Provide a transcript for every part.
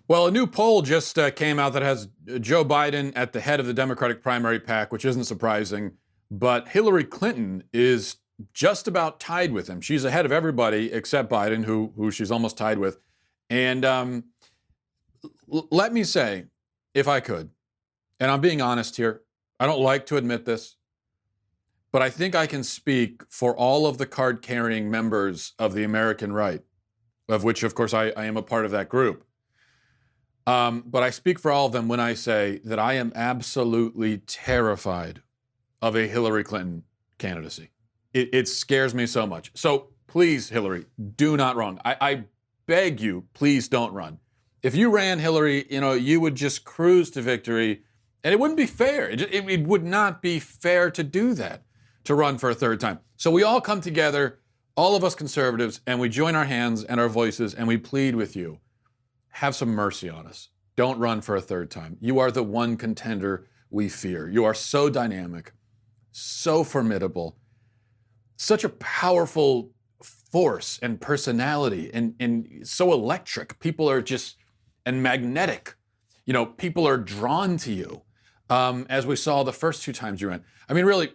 Well, a new poll just came out that has Joe Biden at the head of the Democratic primary pack, which isn't surprising. But Hillary Clinton is just about tied with him. She's ahead of everybody except Biden, who she's almost tied with. And let me say, if I could, and I'm being honest here, I don't like to admit this, but I think I can speak for all of the card-carrying members of the American right, of which, of course, I am a part of that group. But I speak for all of them when I say that I am absolutely terrified of a Hillary Clinton candidacy. It scares me so much. So please, Hillary, do not run. I beg you, please don't run. If you ran, Hillary, you would just cruise to victory, and it wouldn't be fair. It would not be fair to do that, to run for a third time. So we all come together, all of us conservatives, and we join our hands and our voices, and we plead with you. Have some mercy on us. Don't run for a third time. You are the one contender we fear. You are so dynamic, so formidable, such a powerful force and personality, and so electric. People are just, and magnetic. People are drawn to you, as we saw the first two times you ran. I mean, really,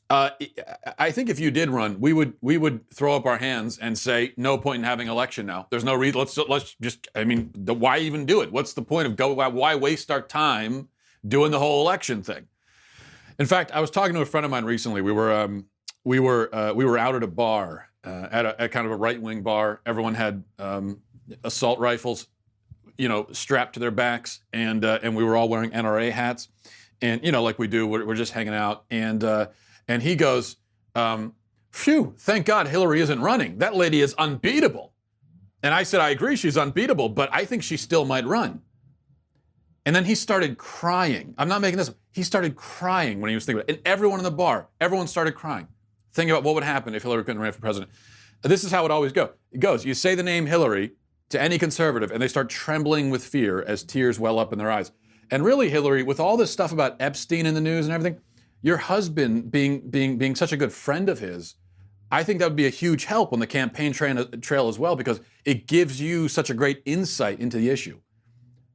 I think if you did run, we would throw up our hands and say, no point in having an election now. There's no reason. Let's just. I mean, why even do it? What's the point of why waste our time doing the whole election thing? In fact, I was talking to a friend of mine recently. We were out at a bar, at kind of a right-wing bar. Everyone had assault rifles, strapped to their backs, and we were all wearing NRA hats, and like we do, we're just hanging out, and he goes, phew, thank God Hillary isn't running. That lady is unbeatable. And I said, I agree, she's unbeatable, but I think she still might run. And then he started crying. I'm not making this up. He started crying when he was thinking about it. And everyone in the bar, everyone started crying, thinking about what would happen if Hillary Clinton ran for president. This is how it always goes. It goes, you say the name Hillary to any conservative, and they start trembling with fear as tears well up in their eyes. And really, Hillary, with all this stuff about Epstein in the news and everything, your husband being such a good friend of his, I think that would be a huge help on the campaign trail as well, because it gives you such a great insight into the issue.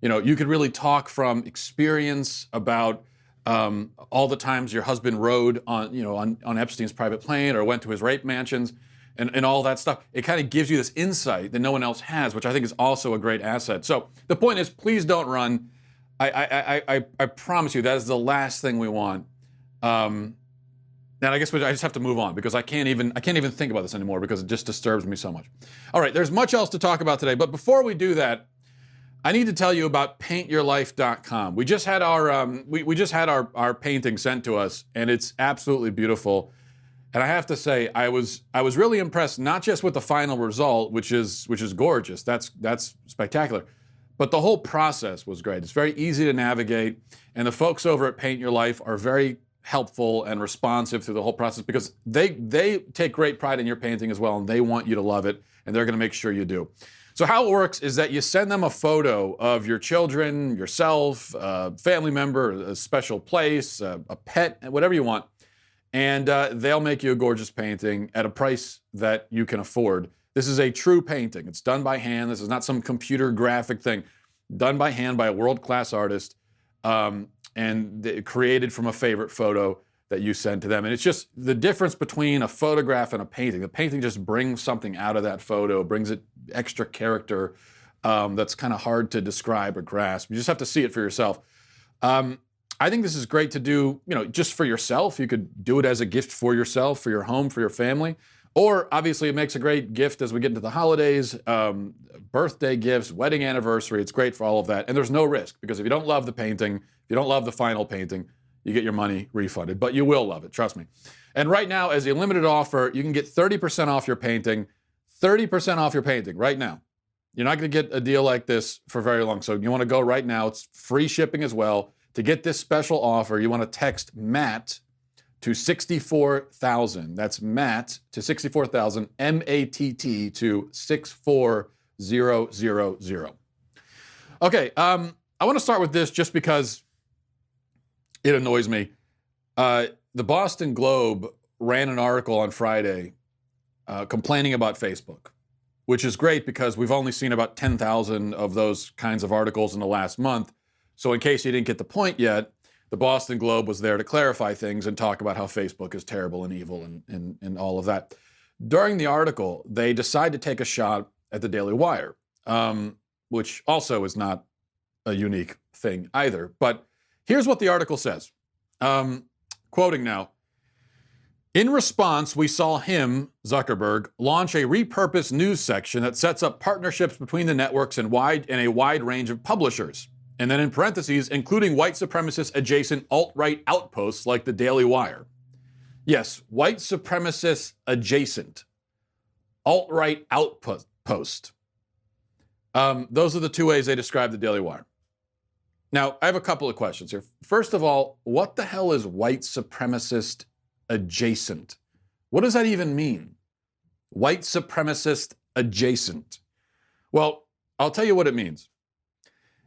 You could really talk from experience about all the times your husband rode on Epstein's private plane or went to his rape mansions and all that stuff. It kind of gives you this insight that no one else has, which I think is also a great asset. So the point is, please don't run. I promise you that is the last thing we want. And I guess I just have to move on because I can't even think about this anymore because it just disturbs me so much. All right, there's much else to talk about today, but before we do that, I need to tell you about paintyourlife.com. We just had our painting sent to us, and it's absolutely beautiful. And I have to say, I was really impressed, not just with the final result, which is gorgeous. That's spectacular. But the whole process was great. It's very easy to navigate, and the folks over at Paint Your Life are very helpful and responsive through the whole process because they take great pride in your painting as well, and they want you to love it, and they're going to make sure you do. So how it works is that you send them a photo of your children, yourself, a family member, a special place, a pet, whatever you want, and they'll make you a gorgeous painting at a price that you can afford. This is a true painting. It's done by hand. This is not some computer graphic thing. Done by hand by a world-class artist, and created from a favorite photo that you send to them. And it's just the difference between a photograph and a painting. The painting just brings something out of that photo, brings it extra character that's kind of hard to describe or grasp. You just have to see it for yourself. I think this is great to do, just for yourself. You could do it as a gift for yourself, for your home, for your family. Or obviously it makes a great gift as we get into the holidays, birthday gifts, wedding anniversary. It's great for all of that. And there's no risk because if you don't love the painting, if you don't love the final painting, you get your money refunded. But you will love it, trust me. And right now, as a limited offer, you can get 30% off your painting. 30% off your painting right now. You're not going to get a deal like this for very long. So you want to go right now. It's free shipping as well. To get this special offer, you want to text Matt to 64,000. That's Matt to 64,000, M-A-T-T to 64000. Okay, I want to start with this just because it annoys me. The Boston Globe ran an article on Friday complaining about Facebook. which is great because we've only seen about 10,000 of those kinds of articles in the last month. So in case you didn't get the point yet, the Boston Globe was there to clarify things and talk about how Facebook is terrible and evil and all of that. During the article, they decide to take a shot at the Daily Wire, which also is not a unique thing either. But here's what the article says. Quoting now, in response, we saw him, Zuckerberg, launch a repurposed news section that sets up partnerships between the networks and a wide range of publishers. And then in parentheses, including white supremacist adjacent alt-right outposts like the Daily Wire. Yes, white supremacist adjacent, alt-right outpost. Those are the two ways they describe the Daily Wire. Now, I have a couple of questions here. First of all, what the hell is white supremacist adjacent? What does that even mean? White supremacist adjacent. Well, I'll tell you what it means.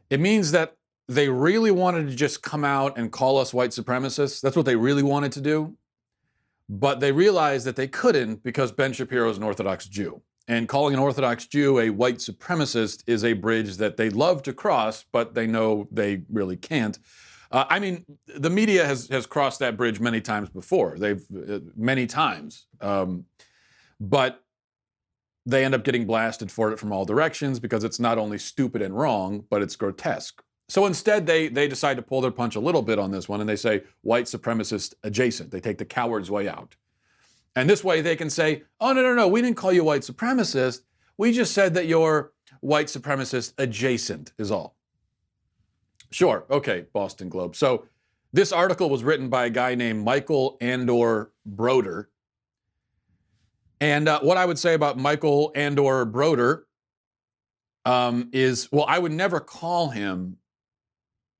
It means that they really wanted to just come out and call us white supremacists. That's what they really wanted to do. But they realized that they couldn't because Ben Shapiro is an Orthodox Jew. And calling an Orthodox Jew a white supremacist is a bridge that they'd love to cross, but they know they really can't. I mean, the media has crossed that bridge many times before. Many times. But they end up getting blasted for it from all directions because it's not only stupid and wrong, but it's grotesque. So instead, they decide to pull their punch a little bit on this one, and they say white supremacist adjacent. They take the coward's way out. And this way they can say, oh, no, we didn't call you white supremacist. We just said that you're white supremacist adjacent is all. Sure, okay, Boston Globe. So this article was written by a guy named Michael Andor Broder. And what I would say about Michael Andor Broder is, well, I would never call him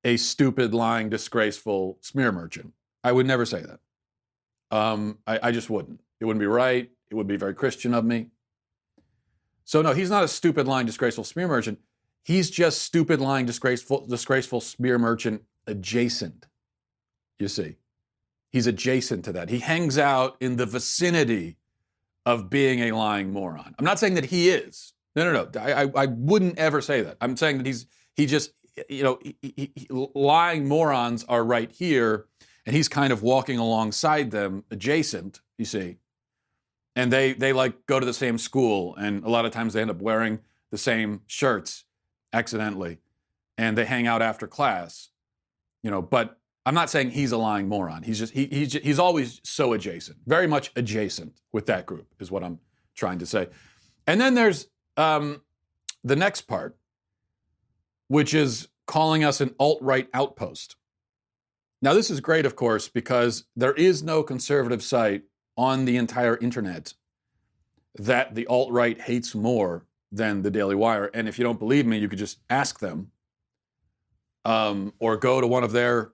a stupid, lying, disgraceful smear merchant. I would never say that. I just wouldn't. It wouldn't be right. It would be very Christian of me. So no, he's not a stupid, lying, disgraceful smear merchant. He's just stupid, lying, disgraceful smear merchant adjacent. You see, he's adjacent to that. He hangs out in the vicinity of being a lying moron. I'm not saying that he is. No. I wouldn't ever say that. I'm saying that he just, lying morons are right here, and he's kind of walking alongside them, adjacent, you see. And they like go to the same school, and a lot of times they end up wearing the same shirts accidentally, and they hang out after class, but I'm not saying he's a lying moron. He's always so adjacent, very much adjacent with that group is what I'm trying to say. And then there's the next part, which is calling us an alt-right outpost. Now, this is great, of course, because there is no conservative site on the entire internet that the alt-right hates more than the Daily Wire. And if you don't believe me, you could just ask them, or go to one of their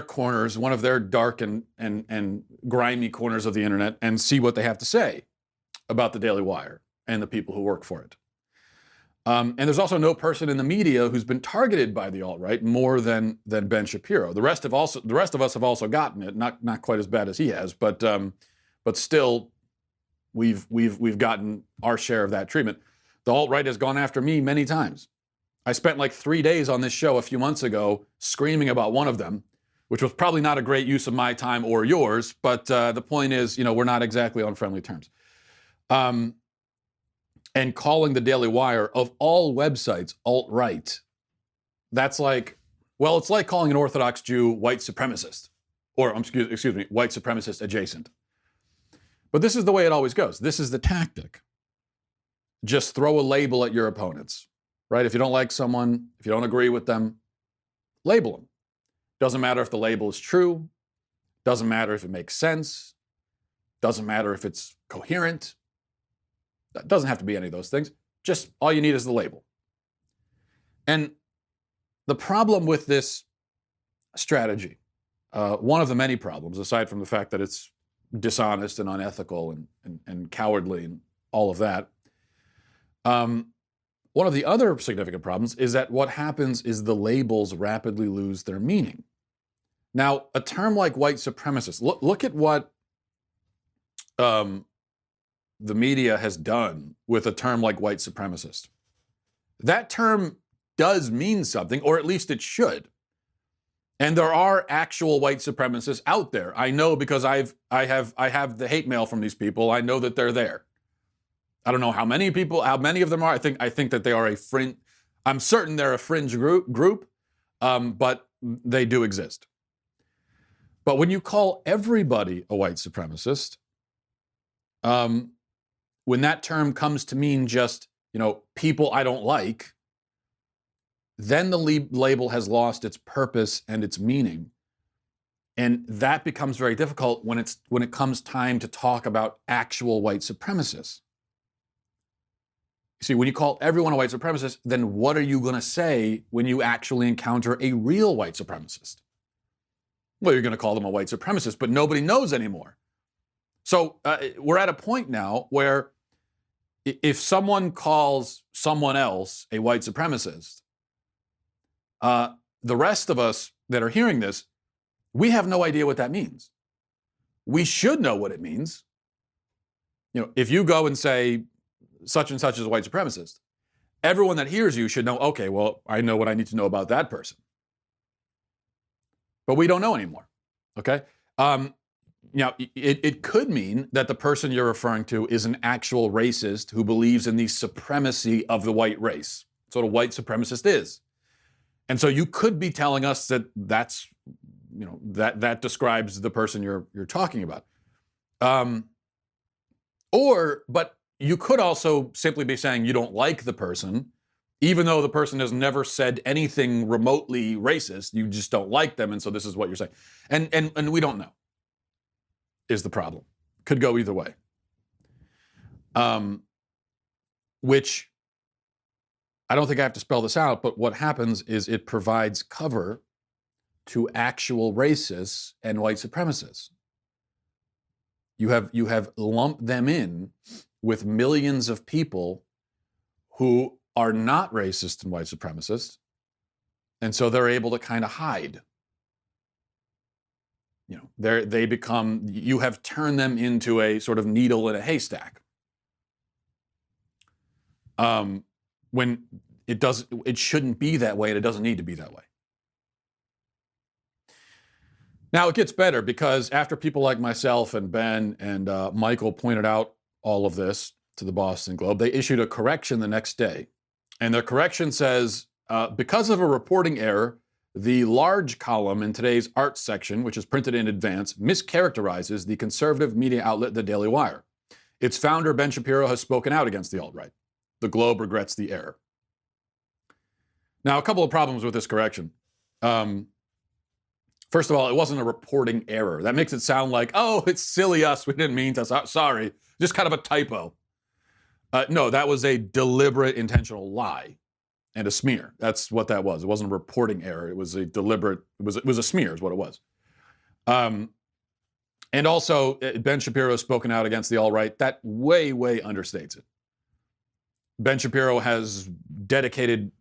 corners, one of their dark and grimy corners of the internet, and see what they have to say about the Daily Wire and the people who work for it. And there's also no person in the media who's been targeted by the alt-right more than Ben Shapiro. The rest of us have also gotten it, not quite as bad as he has, but still, we've gotten our share of that treatment. The alt-right has gone after me many times. I spent like 3 days on this show a few months ago screaming about one of them, which was probably not a great use of my time or yours, but the point is, we're not exactly on friendly terms. And calling the Daily Wire, of all websites, alt-right, that's like, well, it's like calling an Orthodox Jew white supremacist, or excuse me, white supremacist adjacent. But this is the way it always goes. This is the tactic. Just throw a label at your opponents, right? If you don't like someone, if you don't agree with them, label them. Doesn't matter if the label is true. Doesn't matter if it makes sense. Doesn't matter if it's coherent. It doesn't have to be any of those things. Just all you need is the label. And the problem with this strategy, one of the many problems, aside from the fact that it's dishonest and unethical and cowardly and all of that, one of the other significant problems is that what happens is the labels rapidly lose their meaning. Now, a term like white supremacist, look at what the media has done with a term like white supremacist. That term does mean something, or at least it should. And there are actual white supremacists out there. I know because I have the hate mail from these people. I know that they're there. I don't know how many of them are. I think that they are a fringe. I'm certain they're a fringe group, but they do exist. But when you call everybody a white supremacist, when that term comes to mean just, people I don't like, then the label has lost its purpose and its meaning. And that becomes very difficult when it comes time to talk about actual white supremacists. See, when you call everyone a white supremacist, then what are you going to say when you actually encounter a real white supremacist? Well, you're going to call them a white supremacist, but nobody knows anymore. So we're at a point now where if someone calls someone else a white supremacist, the rest of us that are hearing this, we have no idea what that means. We should know what it means. If you go and say such and such is a white supremacist, everyone that hears you should know, okay, well, I know what I need to know about that person. But we don't know anymore, okay? It could mean that the person you're referring to is an actual racist who believes in the supremacy of the white race. That's what a white supremacist is. And so you could be telling us that that describes the person you're talking about. But you could also simply be saying you don't like the person, even though the person has never said anything remotely racist. You just don't like them, and so this is what you're saying. And we don't know, is the problem. Could go either way. Which, I don't think I have to spell this out, but what happens is it provides cover to actual racists and white supremacists. You have lumped them in with millions of people who are not racist and white supremacists, and so they're able to kind of hide. You have turned them into a sort of needle in a haystack. When it shouldn't be that way, and it doesn't need to be that way. Now it gets better, because after people like myself and Ben and Michael pointed out all of this to the Boston Globe, they issued a correction the next day. And their correction says, because of a reporting error, the large column in today's arts section, which is printed in advance, mischaracterizes the conservative media outlet, The Daily Wire. Its founder, Ben Shapiro, has spoken out against the alt-right. The Globe regrets the error. Now, a couple of problems with this correction. First of all, it wasn't a reporting error. That makes it sound like, oh, it's silly us, we didn't mean to, sorry, just kind of a typo. No, that was a deliberate, intentional lie and a smear. That's what that was. It wasn't a reporting error. It was a deliberate, it was a smear is what it was. And also, Ben Shapiro has spoken out against the alt-right. That way, way understates it. Ben Shapiro has dedicated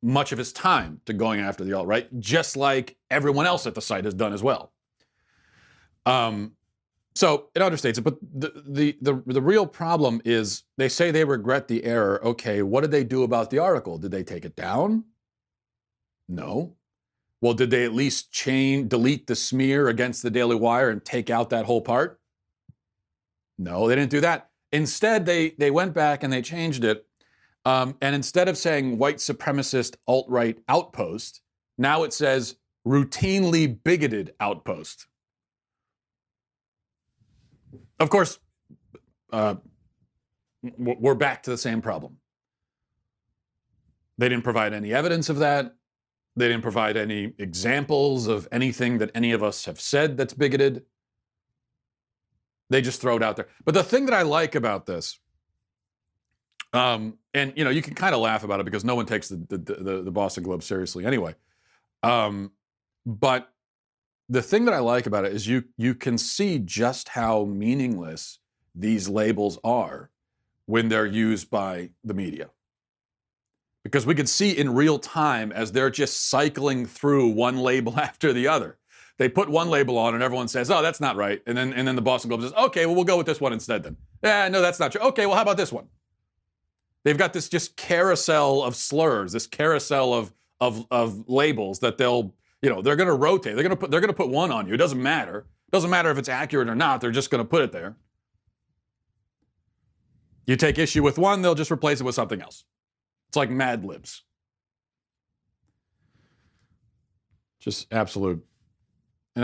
much of his time to going after the alt-right, just like everyone else at the site has done as well. So it understates it, but the real problem is they say they regret the error. Okay, what did they do about the article? Did they take it down? No. Well, did they at least delete the smear against the Daily Wire and take out that whole part? No, they didn't do that. Instead, they went back and they changed it. And instead of saying white supremacist alt-right outpost, now it says routinely bigoted outpost. Of course, we're back to the same problem. They didn't provide any evidence of that. They didn't provide any examples of anything that any of us have said that's bigoted. They just throw it out there. But the thing that I like about this, and you can kind of laugh about it because no one takes the Boston Globe seriously anyway. But the thing that I like about it is you can see just how meaningless these labels are when they're used by the media. Because we could see in real time as they're just cycling through one label after the other. They put one label on and everyone says, oh, that's not right. And then the Boston Globe says, okay, well, we'll go with this one instead then. Yeah, no, that's not true. Okay, well, how about this one? They've got this just carousel of slurs, this carousel of labels that they'll, they're going to rotate. They're going to put one on you. It doesn't matter. It doesn't matter if it's accurate or not. They're just going to put it there. You take issue with one, they'll just replace it with something else. It's like Mad Libs. Just an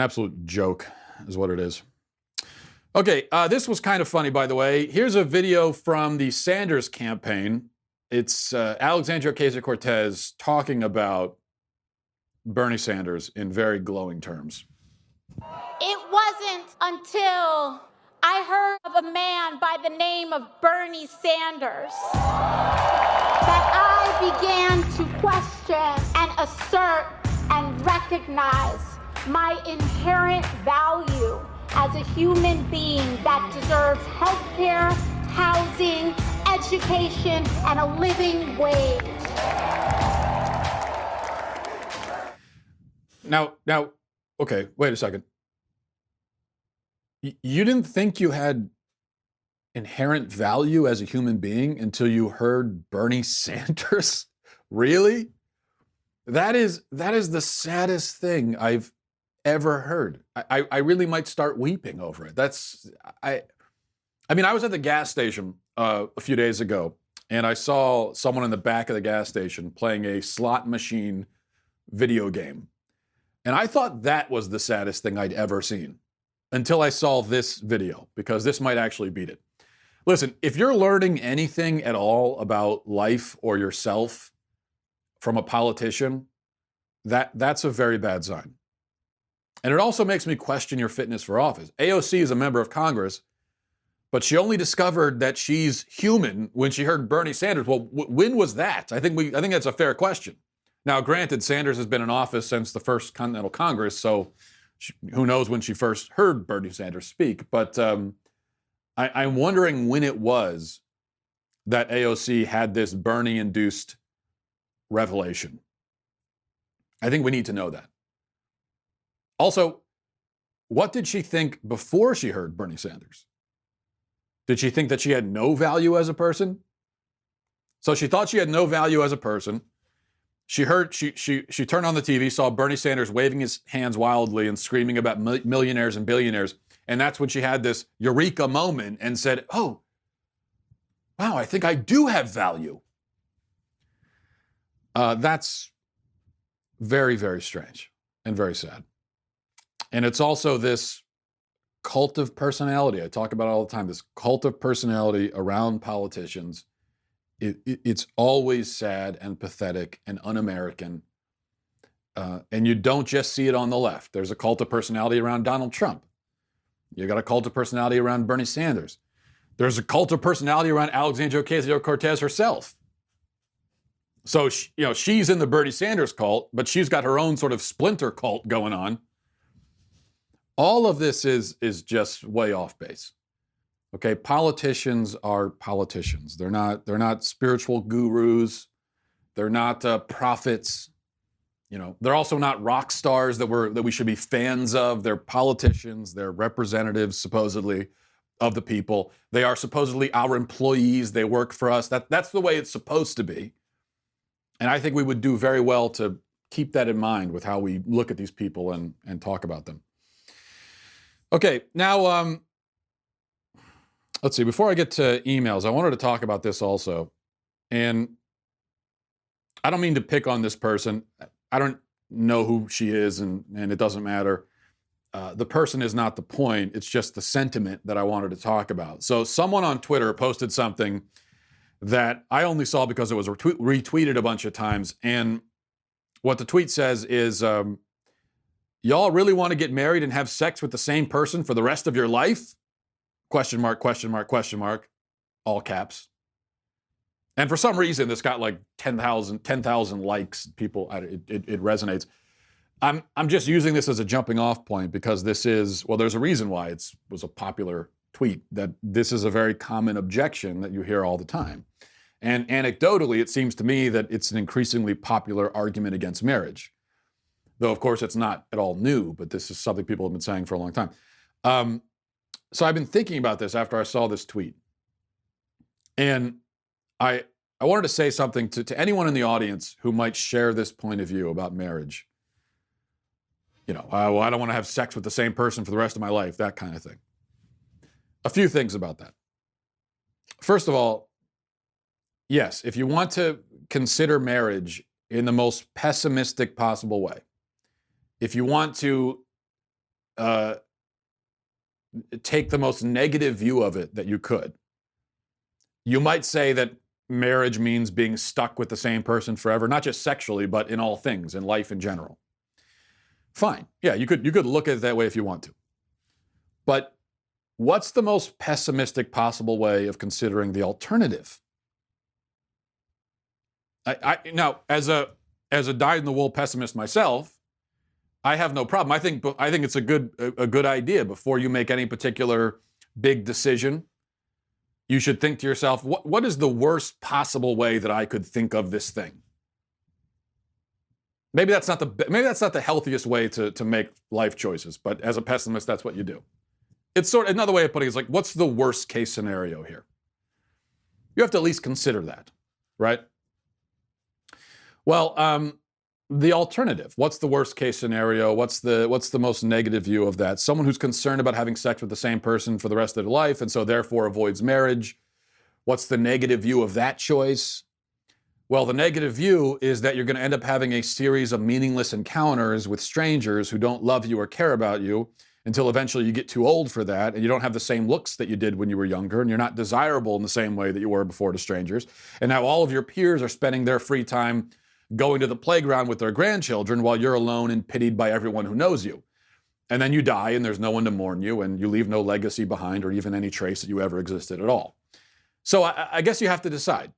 absolute joke is what it is. Okay, this was kind of funny, by the way. Here's a video from the Sanders campaign. It's Alexandria Ocasio-Cortez talking about Bernie Sanders in very glowing terms. It wasn't until I heard of a man by the name of Bernie Sanders that I began to question and assert and recognize my inherent value as a human being that deserves health care, housing, education, and a living wage. Now, okay, wait a second. You didn't think you had inherent value as a human being until you heard Bernie Sanders? Really? That is the saddest thing I've ever heard. I really might start weeping over it. I was at the gas station a few days ago, and I saw someone in the back of the gas station playing a slot machine video game. And I thought that was the saddest thing I'd ever seen until I saw this video, because this might actually beat it. Listen, if you're learning anything at all about life or yourself from a politician, that's a very bad sign. And it also makes me question your fitness for office. AOC is a member of Congress, but she only discovered that she's human when she heard Bernie Sanders. Well, when was that? I think that's a fair question. Now, granted, Sanders has been in office since the first Continental Congress, so who knows when she first heard Bernie Sanders speak. But I'm wondering when it was that AOC had this Bernie-induced revelation. I think we need to know that. Also, what did she think before she heard Bernie Sanders? Did she think that she had no value as a person? So she thought she had no value as a person. She turned on the TV, saw Bernie Sanders waving his hands wildly and screaming about millionaires and billionaires. And that's when she had this eureka moment and said, oh, wow, I think I do have value. That's very, very strange and very sad. And it's also this cult of personality. I talk about it all the time, this cult of personality around politicians. It's always sad and pathetic and un-American. And you don't just see it on the left. There's a cult of personality around Donald Trump. You got a cult of personality around Bernie Sanders. There's a cult of personality around Alexandria Ocasio-Cortez herself. So, she's in the Bernie Sanders cult, but she's got her own sort of splinter cult going on. All of this is just way off base. Okay, politicians are politicians. They're not spiritual gurus. They're not prophets. They're also not rock stars that we should be fans of. They're politicians. They're representatives, supposedly, of the people. They are supposedly our employees. They work for us. That's the way it's supposed to be. And I think we would do very well to keep that in mind with how we look at these people and talk about them. Okay, now, let's see. Before I get to emails, I wanted to talk about this also. And I don't mean to pick on this person. I don't know who she is, and it doesn't matter. The person is not the point. It's just the sentiment that I wanted to talk about. So someone on Twitter posted something that I only saw because it was retweeted a bunch of times. And what the tweet says is, y'all really want to get married and have sex with the same person for the rest of your life? Question mark, question mark, question mark, all caps. And for some reason, this got like 10,000 likes. People, it resonates. I'm just using this as a jumping off point because there's a reason why it was a popular tweet, that this is a very common objection that you hear all the time. And anecdotally, it seems to me that it's an increasingly popular argument against marriage. though of course it's not at all new, but this is something people have been saying for a long time. So I've been thinking about this after I saw this tweet. And I wanted to say something to anyone in the audience who might share this point of view about marriage. You know, well, I don't want to have sex with the same person for the rest of my life, that kind of thing. A few things about that. First of all, yes, if you want to consider marriage in the most pessimistic possible way, if you want to take the most negative view of it that you could, you might say that marriage means being stuck with the same person forever, not just sexually, but in all things, in life in general. Fine. Yeah, you could look at it that way if you want to. But what's the most pessimistic possible way of considering the alternative? Now, as a dyed-in-the-wool pessimist myself, I have no problem. I think it's a good idea. Before you make any particular big decision, you should think to yourself, what is the worst possible way that I could think of this thing? Maybe that's not the healthiest way to make life choices, but as a pessimist, that's what you do. It's sort of another way of putting it is like, what's the worst case scenario here? You have to at least consider that, right? Well, the alternative. What's the worst case scenario? What's the most negative view of that? Someone who's concerned about having sex with the same person for the rest of their life and so therefore avoids marriage. What's the negative view of that choice? Well, the negative view is that you're going to end up having a series of meaningless encounters with strangers who don't love you or care about you until eventually you get too old for that and you don't have the same looks that you did when you were younger and you're not desirable in the same way that you were before to strangers. And now all of your peers are spending their free time going to the playground with their grandchildren while you're alone and pitied by everyone who knows you. And then you die and there's no one to mourn you and you leave no legacy behind or even any trace that you ever existed at all. So I guess you have to decide.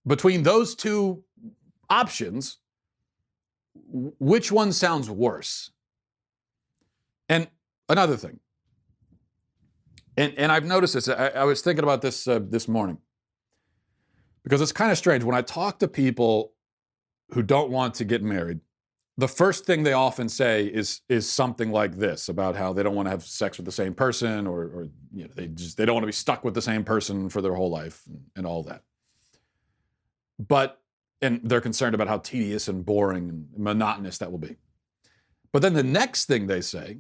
Between those two options, which one sounds worse? And another thing, and I've noticed this, I was thinking about this this morning, because it's kind of strange. When I talk to people who don't want to get married, the first thing they often say is something like this about how they don't want to have sex with the same person, or you know, they don't want to be stuck with the same person for their whole life and all that. And they're concerned about how tedious and boring and monotonous that will be. But then the next thing they say,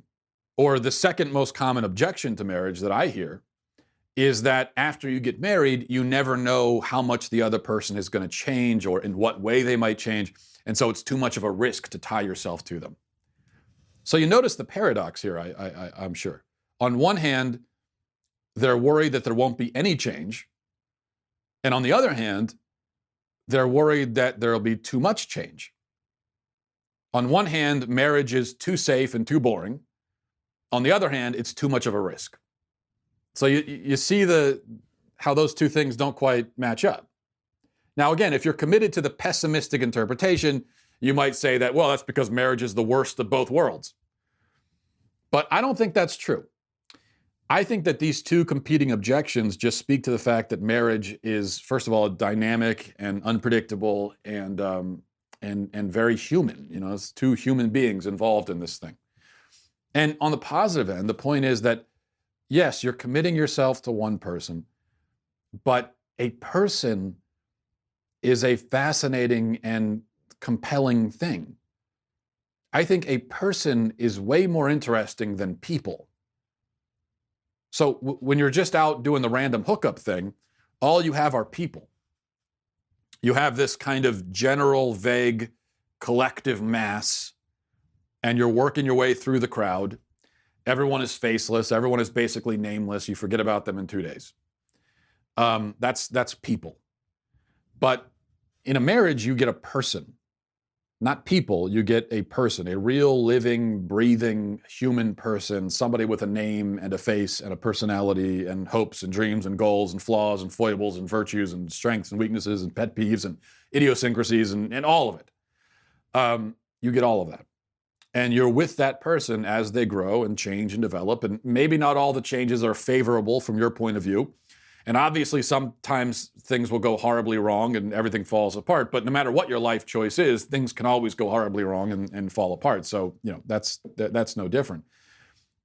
or the second most common objection to marriage that I hear, is that after you get married, you never know how much the other person is going to change or in what way they might change. And so it's too much of a risk to tie yourself to them. So you notice the paradox here, I'm sure. On one hand, they're worried that there won't be any change. And on the other hand, they're worried that there'll be too much change. On one hand, marriage is too safe and too boring. On the other hand, it's too much of a risk. So you see how those two things don't quite match up. Now, again, if you're committed to the pessimistic interpretation, you might say that, well, that's because marriage is the worst of both worlds. But I don't think that's true. I think that these two competing objections just speak to the fact that marriage is, first of all, dynamic and unpredictable and very human. You know, it's two human beings involved in this thing. And on the positive end, the point is that, yes, you're committing yourself to one person, but a person is a fascinating and compelling thing. I think a person is way more interesting than people. So when you're just out doing the random hookup thing, all you have are people. You have this kind of general, vague, collective mass, and you're working your way through the crowd. Everyone is faceless. Everyone is basically nameless. You forget about them in 2 days. That's people. But in a marriage, you get a person. Not people, you get a person, a real living, breathing human person, somebody with a name and a face and a personality and hopes and dreams and goals and flaws and foibles and virtues and strengths and weaknesses and pet peeves and idiosyncrasies and all of it. You get all of that. And you're with that person as they grow and change and develop. And maybe not all the changes are favorable from your point of view. And obviously, sometimes things will go horribly wrong and everything falls apart. But no matter what your life choice is, things can always go horribly wrong and fall apart. So, that's no different.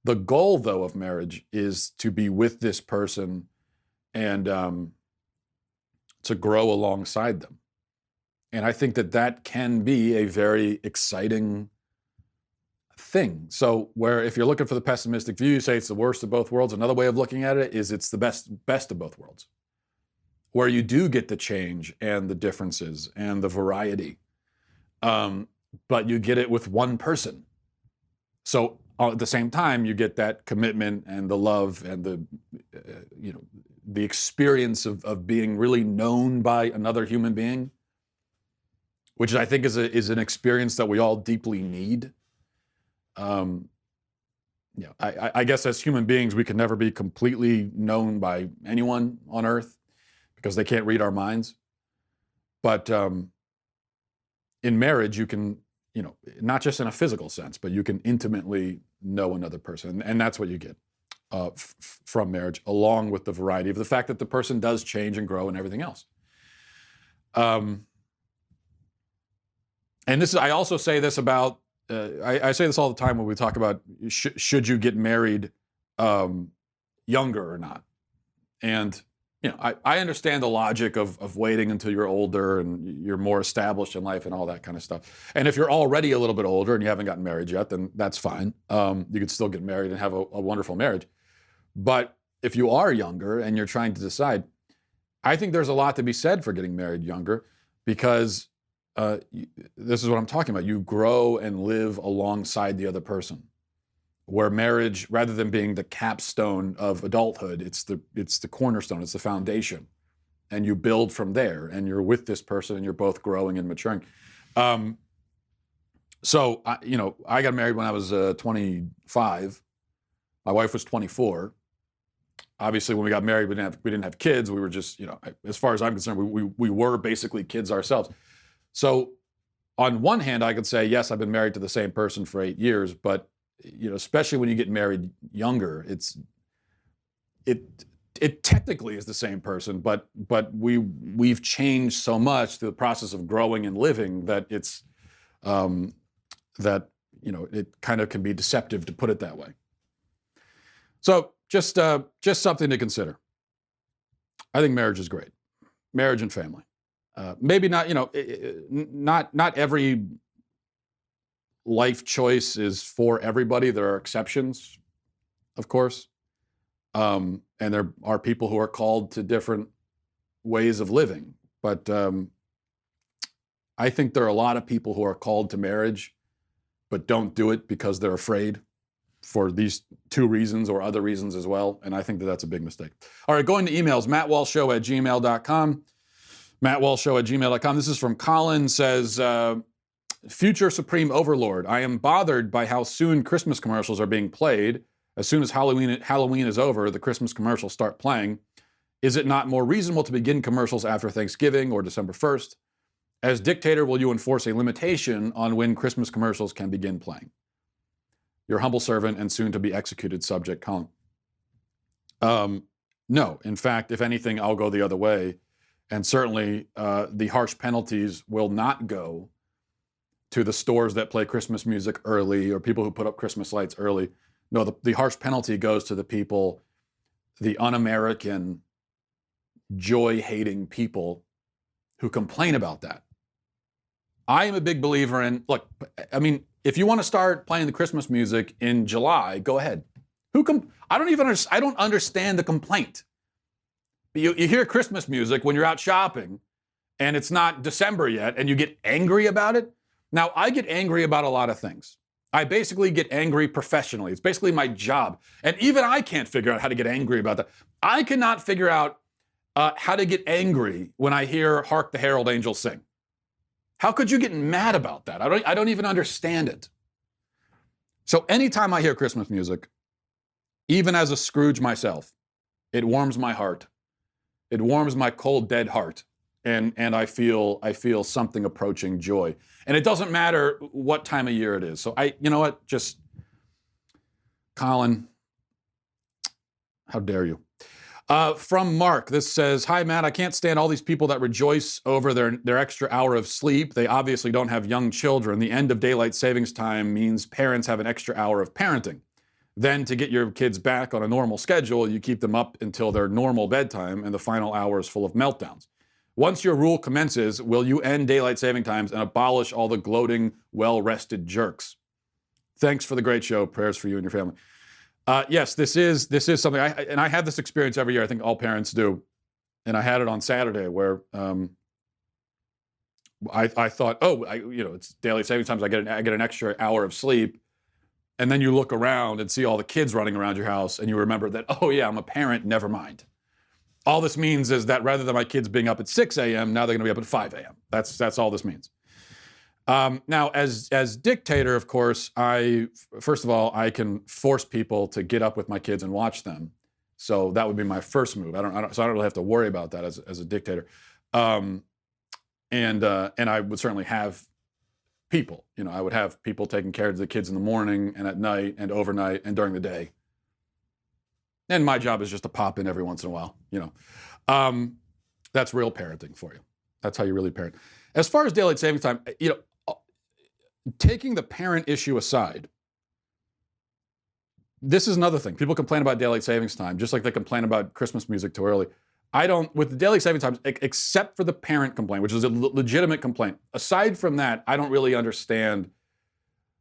The goal, though, of marriage is to be with this person and to grow alongside them. And I think that can be a very exciting thing. So where if you're looking for the pessimistic view, you say it's the worst of both worlds. Another way of looking at it is it's the best of both worlds, where you do get the change and the differences and the variety, but you get it with one person. So at the same time, you get that commitment and the love and the experience of being really known by another human being, which I think is an experience that we all deeply need. I guess as human beings, we can never be completely known by anyone on earth because they can't read our minds. But in marriage, you can, not just in a physical sense, but you can intimately know another person. And that's what you get from marriage, along with the variety of the fact that the person does change and grow and everything else. And I also say this about, I say this all the time when we talk about should you get married younger or not. And I understand the logic of waiting until you're older and you're more established in life and all that kind of stuff. And if you're already a little bit older and you haven't gotten married yet, then that's fine. You could still get married and have a wonderful marriage. But if you are younger and you're trying to decide, I think there's a lot to be said for getting married younger, because this is what I'm talking about. You grow and live alongside the other person, where marriage, rather than being the capstone of adulthood, it's the cornerstone, it's the foundation. And you build from there, and you're with this person and you're both growing and maturing. So I got married when I was 25. My wife was 24. Obviously, when we got married, we didn't have kids. We were just, as far as I'm concerned, we were basically kids ourselves. So on one hand, I could say, yes, I've been married to the same person for 8 years, but especially when you get married younger, it technically is the same person, but we've changed so much through the process of growing and living that it's it kind of can be deceptive to put it that way. So just something to consider. I think marriage is great, marriage and family. Maybe not, not every life choice is for everybody. There are exceptions, of course. And there are people who are called to different ways of living. But I think there are a lot of people who are called to marriage, but don't do it because they're afraid for these two reasons or other reasons as well. And I think that's a big mistake. All right, going to emails, mattwalshshow@gmail.com. mattwalshshow@gmail.com. This is from Colin, says, future Supreme Overlord, I am bothered by how soon Christmas commercials are being played. As soon as Halloween is over, the Christmas commercials start playing. Is it not more reasonable to begin commercials after Thanksgiving or December 1st? As dictator, will you enforce a limitation on when Christmas commercials can begin playing? Your humble servant and soon to be executed subject, Colin. No, in fact, if anything, I'll go the other way. And certainly the harsh penalties will not go to the stores that play Christmas music early or people who put up Christmas lights early. No, the harsh penalty goes to the people, the un-American, joy-hating people who complain about that. I am a big believer in, look, I mean, if you want to start playing the Christmas music in July, go ahead. I don't understand the complaint. You hear Christmas music when you're out shopping and it's not December yet and you get angry about it. Now, I get angry about a lot of things. I basically get angry professionally. It's basically my job. And even I can't figure out how to get angry about that. I cannot figure out how to get angry when I hear Hark the Herald Angels Sing. How could you get mad about that? I don't even understand it. So anytime I hear Christmas music, even as a Scrooge myself, it warms my heart. It warms my cold, dead heart. And I feel something approaching joy. And it doesn't matter what time of year it is. So you know what? Just, Colin, how dare you? From Mark, this says, "Hi, Matt. I can't stand all these people that rejoice over their extra hour of sleep. They obviously don't have young children. The end of daylight savings time means parents have an extra hour of parenting. Then to get your kids back on a normal schedule, you keep them up until their normal bedtime, and the final hour is full of meltdowns. Once your rule commences, will you end daylight saving times and abolish all the gloating, well-rested jerks? Thanks for the great show. Prayers for you and your family." Yes, this is something, and I have this experience every year. I think all parents do. And I had it on Saturday where I thought, it's daily saving times. I get an extra hour of sleep. And then you look around and see all the kids running around your house, and you remember that, oh yeah, I'm a parent, never mind. All this means is that rather than my kids being up at 6 a.m., now they're going to be up at 5 a.m. That's all this means. Now, as dictator, of course, first of all, I can force people to get up with my kids and watch them. So that would be my first move. So I don't really have to worry about that as a dictator. And I would certainly have people. I would have people taking care of the kids in the morning and at night and overnight and during the day. And my job is just to pop in every once in a while. That's real parenting for you. That's how you really parent. As far as daylight savings time, taking the parent issue aside, this is another thing. People complain about daylight savings time, just like they complain about Christmas music too early. With the daily saving times, except for the parent complaint, which is a legitimate complaint, aside from that, I don't really understand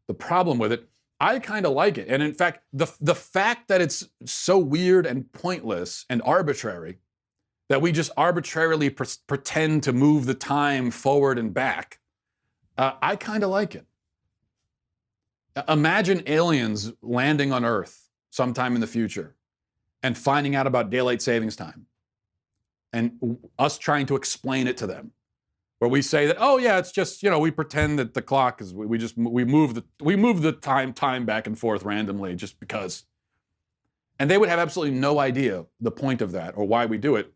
the problem with it. I kind of like it. And in fact, the fact that it's so weird and pointless and arbitrary, that we just arbitrarily pretend to move the time forward and back, I kind of like it. Imagine aliens landing on Earth sometime in the future and finding out about daylight savings time and us trying to explain it to them, where we say that, oh yeah, it's just, we pretend that the clock is, we move the time back and forth randomly just because. And they would have absolutely no idea the point of that or why we do it.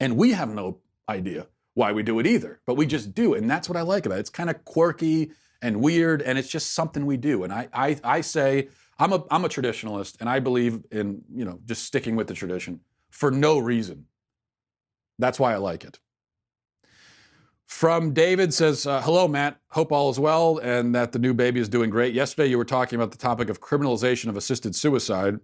And we have no idea why we do it either, but we just do. And that's what I like about it. It's kind of quirky and weird, and it's just something we do. And I say, I'm a traditionalist, and I believe in, just sticking with the tradition for no reason. That's why I like it. From David says, "Hello, Matt. Hope all is well and that the new baby is doing great. Yesterday you were talking about the topic of criminalization of assisted suicide.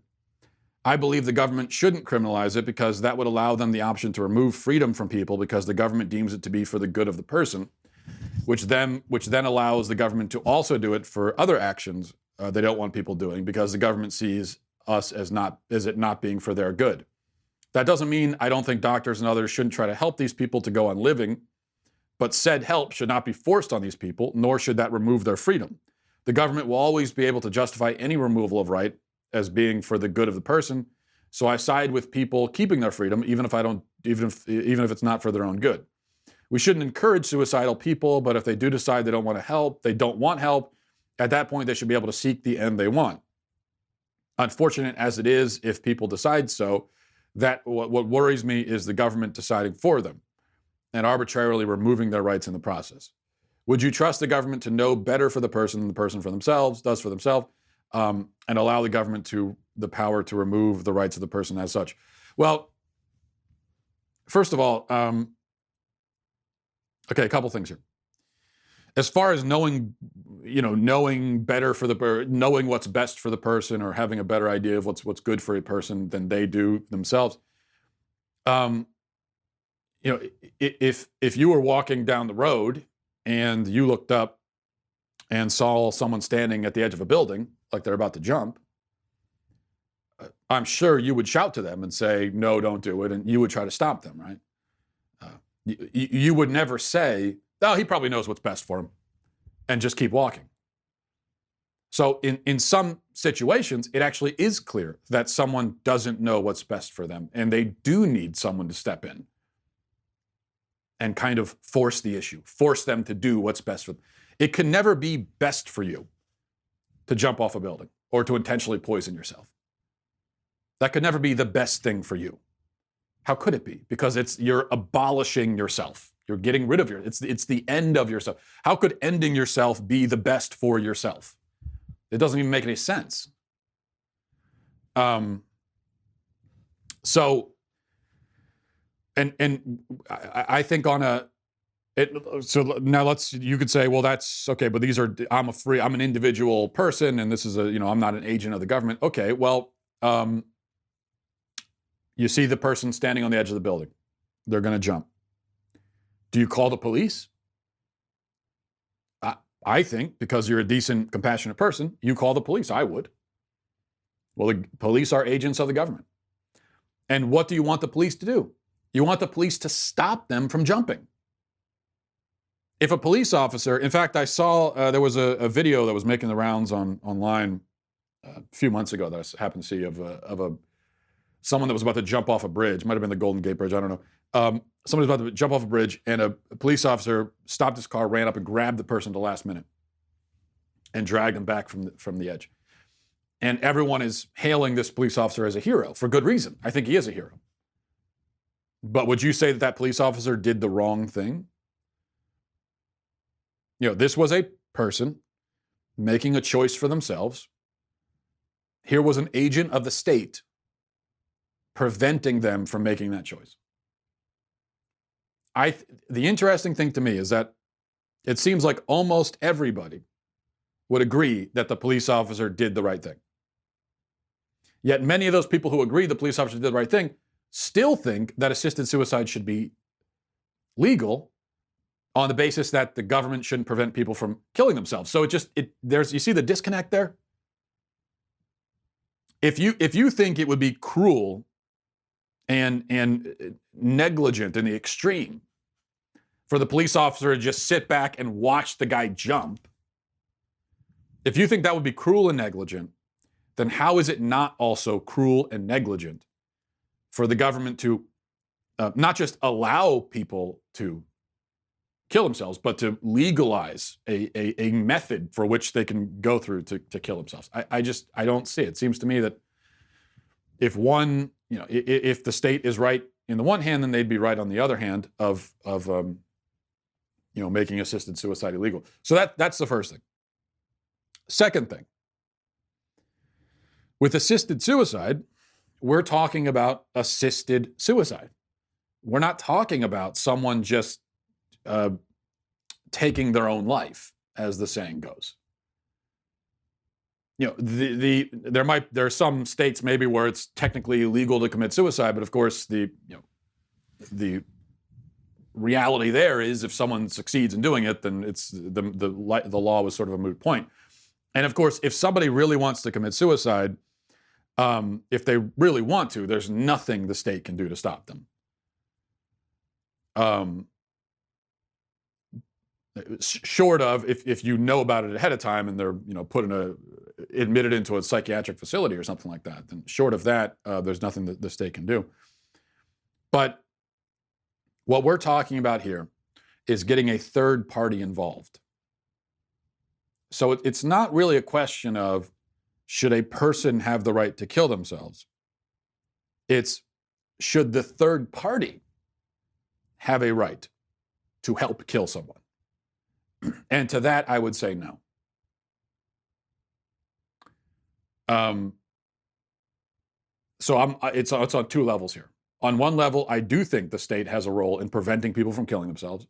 I believe the government shouldn't criminalize it because that would allow them the option to remove freedom from people because the government deems it to be for the good of the person, which then allows the government to also do it for other actions they don't want people doing because the government sees us as it not being for their good. That doesn't mean I don't think doctors and others shouldn't try to help these people to go on living, but said help should not be forced on these people, nor should that remove their freedom. The government will always be able to justify any removal of right as being for the good of the person. So I side with people keeping their freedom, even if it's not for their own good. We shouldn't encourage suicidal people, but if they do decide they don't want to help, they don't want help, at that point they should be able to seek the end they want. Unfortunate as it is, if people decide so, what worries me is the government deciding for them and arbitrarily removing their rights in the process. Would you trust the government to know better for the person than the person does for themselves, and allow the government the power to remove the rights of the person as such? Well, first of all, a couple things here. As far as knowing better knowing what's best for the person or having a better idea of what's good for a person than they do themselves. If you were walking down the road and you looked up and saw someone standing at the edge of a building, like they're about to jump, I'm sure you would shout to them and say, no, don't do it. And you would try to stop them, right? You would never say, oh, he probably knows what's best for him, and just keep walking. So in some situations, it actually is clear that someone doesn't know what's best for them, and they do need someone to step in and kind of force the issue, force them to do what's best for them. It can never be best for you to jump off a building or to intentionally poison yourself. That could never be the best thing for you. How could it be? Because you're abolishing yourself. You're getting rid of it's the end of yourself. How could ending yourself be the best for yourself? It doesn't even make any sense. So And I think on a it. So now you could say, well, that's okay, but I'm an individual person, and this is I'm not an agent of the government. Okay, well, you see the person standing on the edge of the building, they're going to jump. Do you call the police? I think because you're a decent, compassionate person, you call the police. I would. Well, the police are agents of the government. And what do you want the police to do? You want the police to stop them from jumping. If a police officer, in fact, I saw there was a video that was making the rounds online a few months ago that I happened to see of someone that was about to jump off a bridge. Might have been the Golden Gate Bridge. I don't know. Somebody was about to jump off a bridge, and a police officer stopped his car, ran up, and grabbed the person at the last minute, and dragged him back from the edge. And everyone is hailing this police officer as a hero for good reason. I think he is a hero. But would you say that police officer did the wrong thing? This was a person making a choice for themselves. Here was an agent of the state preventing them from making that choice. The interesting thing to me is that it seems like almost everybody would agree that the police officer did the right thing. Yet many of those people who agree the police officer did the right thing still think that assisted suicide should be legal on the basis that the government shouldn't prevent people from killing themselves. So you see the disconnect there? If you think it would be cruel and negligent in the extreme for the police officer to just sit back and watch the guy jump, if you think that would be cruel and negligent, then how is it not also cruel and negligent for the government to not just allow people to kill themselves, but to legalize a method for which they can go through to kill themselves? I don't see it. It seems to me that if the state is right in the one hand, then they'd be right on the other hand of making assisted suicide illegal. So that's the first thing. Second thing, with assisted suicide, we're talking about assisted suicide. We're not talking about someone just taking their own life, as the saying goes. There are some states maybe where it's technically illegal to commit suicide, but of course the reality there is if someone succeeds in doing it, then it's the law was sort of a moot point. And of course, if somebody really wants to commit suicide, if they really want to, there's nothing the state can do to stop them. Short of if you know about it ahead of time and they're admitted into a psychiatric facility or something like that, then short of that, there's nothing that the state can do. But what we're talking about here is getting a third party involved. So it's not really a question of should a person have the right to kill themselves. It's should the third party have a right to help kill someone? And to that, I would say no. So it's on two levels here. On one level, I do think the state has a role in preventing people from killing themselves.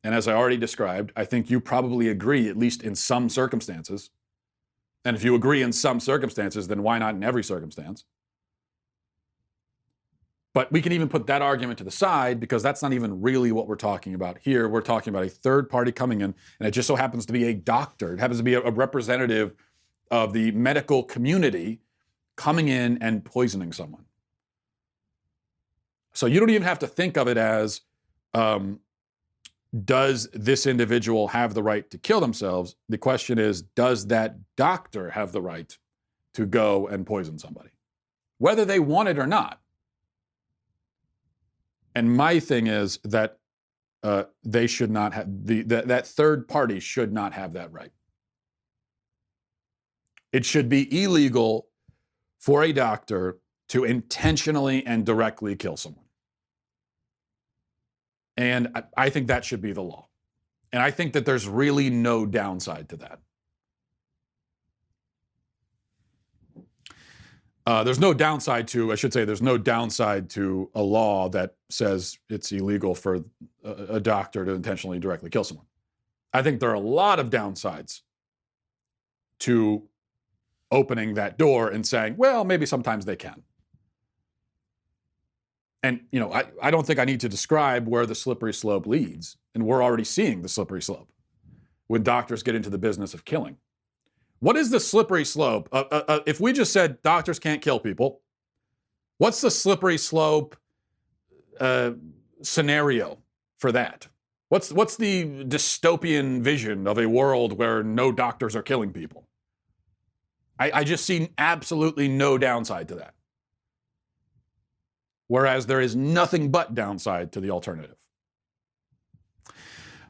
And as I already described, I think you probably agree, at least in some circumstances. And if you agree in some circumstances, then why not in every circumstance? But we can even put that argument to the side because that's not even really what we're talking about here. We're talking about a third party coming in, and it just so happens to be a doctor. It happens to be a representative of the medical community coming in and poisoning someone. So you don't even have to think of it as, does this individual have the right to kill themselves? The question is, does that doctor have the right to go and poison somebody? Whether they want it or not. And my thing is that they should not have, that third party should not have that right. It should be illegal for a doctor to intentionally and directly kill someone. And I think that should be the law. And I think that there's really no downside to that. There's no downside to, I should say, there's no downside to a law that says it's illegal for a doctor to intentionally directly kill someone. I think there are a lot of downsides to opening that door and saying, well, maybe sometimes they can. And, you know, I don't think I need to describe where the slippery slope leads. And we're already seeing the slippery slope when doctors get into the business of killing. What is the slippery slope? If we just said doctors can't kill people, what's the slippery slope scenario for that? What's the dystopian vision of a world where no doctors are killing people? I just see absolutely no downside to that. Whereas there is nothing but downside to the alternative.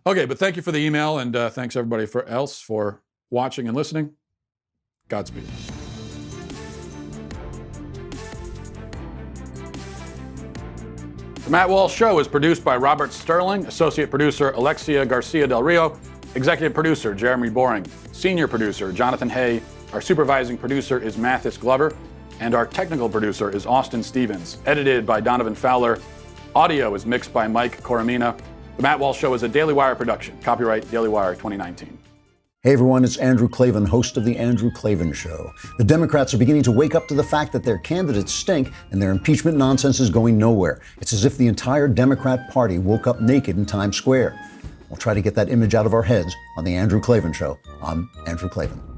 Okay, but thank you for the email, and thanks everybody else for watching and listening. Godspeed. The Matt Walsh Show is produced by Robert Sterling, associate producer Alexia Garcia Del Rio, executive producer Jeremy Boring, senior producer Jonathan Hay, our supervising producer is Mathis Glover, and our technical producer is Austin Stevens, edited by Donovan Fowler. Audio is mixed by Mike Coromina. The Matt Walsh Show is a Daily Wire production. Copyright Daily Wire 2019. Hey everyone, it's Andrew Klavan, host of The Andrew Klavan Show. The Democrats are beginning to wake up to the fact that their candidates stink and their impeachment nonsense is going nowhere. It's as if the entire Democrat Party woke up naked in Times Square. We'll try to get that image out of our heads on The Andrew Klavan Show. I'm Andrew Klavan.